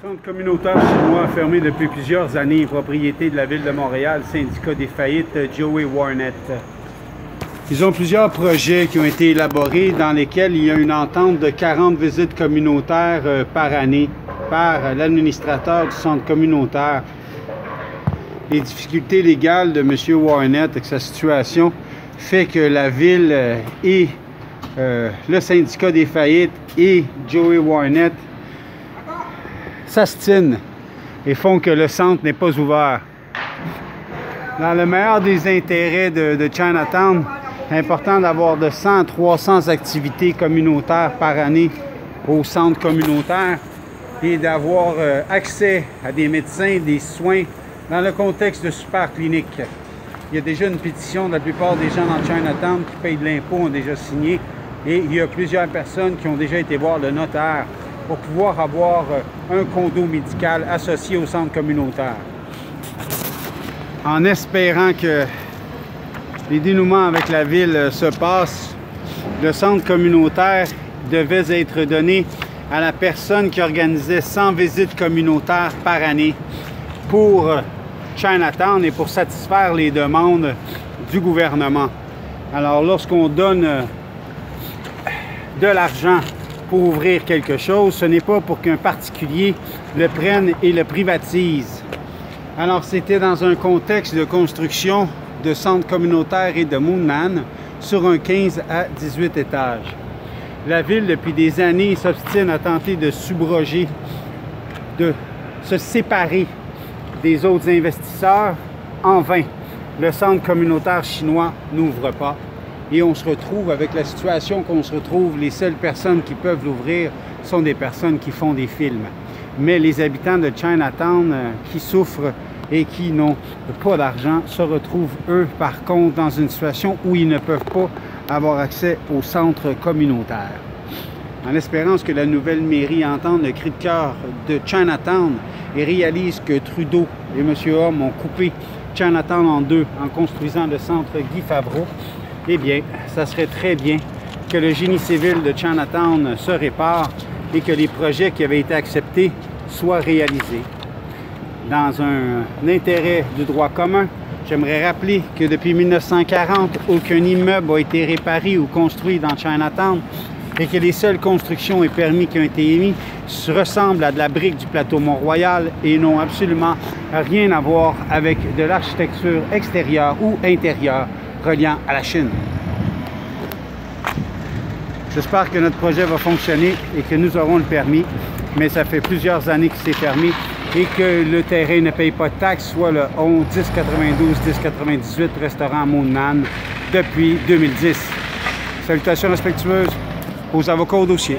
Centre communautaire chinois fermé depuis plusieurs années, propriété de la Ville de Montréal, syndicat des faillites Joey Warnett. Ils ont plusieurs projets qui ont été élaborés dans lesquels il y a une entente de 40 visites communautaires par année par l'administrateur du centre communautaire. Les difficultés légales de M. Warnett avec sa situation fait que la Ville et le syndicat des faillites et Joey Warnett s'astinent et font que le centre n'est pas ouvert. Dans le meilleur des intérêts de Chinatown, c'est important d'avoir de 100 à 300 activités communautaires par année au centre communautaire et d'avoir accès à des médecins, des soins dans le contexte de super cliniques. Il y a déjà une pétition de la plupart des gens dans Chinatown qui payent de l'impôt ont déjà signé et il y a plusieurs personnes qui ont déjà été voir le notaire pour pouvoir avoir un condo médical associé au centre communautaire. En espérant que les dénouements avec la ville se passent, le centre communautaire devait être donné à la personne qui organisait 100 visites communautaires par année pour Chinatown et pour satisfaire les demandes du gouvernement. Alors, lorsqu'on donne de l'argent pour ouvrir quelque chose, ce n'est pas pour qu'un particulier le prenne et le privatise. Alors, c'était dans un contexte de construction de centres communautaires et de Moonman sur un 15 à 18 étages. La Ville, depuis des années, s'obstine à tenter de subroger, de se séparer des autres investisseurs. En vain, le centre communautaire chinois n'ouvre pas. Et on se retrouve avec la situation qu'on se retrouve, les seules personnes qui peuvent l'ouvrir sont des personnes qui font des films. Mais les habitants de Chinatown qui souffrent et qui n'ont pas d'argent se retrouvent, eux, par contre, dans une situation où ils ne peuvent pas avoir accès au centre communautaire. En espérant que la nouvelle mairie entende le cri de cœur de Chinatown et réalise que Trudeau et M. Homme ont coupé Chinatown en deux en construisant le centre Guy Favreau, eh bien, ça serait très bien que le génie civil de Chinatown se répare et que les projets qui avaient été acceptés soient réalisés. Dans un intérêt du droit commun, j'aimerais rappeler que depuis 1940, aucun immeuble n'a été réparé ou construit dans Chinatown et que les seules constructions et permis qui ont été émis ressemblent à de la brique du plateau Mont-Royal et n'ont absolument rien à voir avec de l'architecture extérieure ou intérieure reliant à la Chine. J'espère que notre projet va fonctionner et que nous aurons le permis, mais ça fait plusieurs années que c'est fermé et que le terrain ne paye pas de taxes, soit le 11 1092 1098 restaurant Moonman depuis 2010. Salutations respectueuses aux avocats au dossier.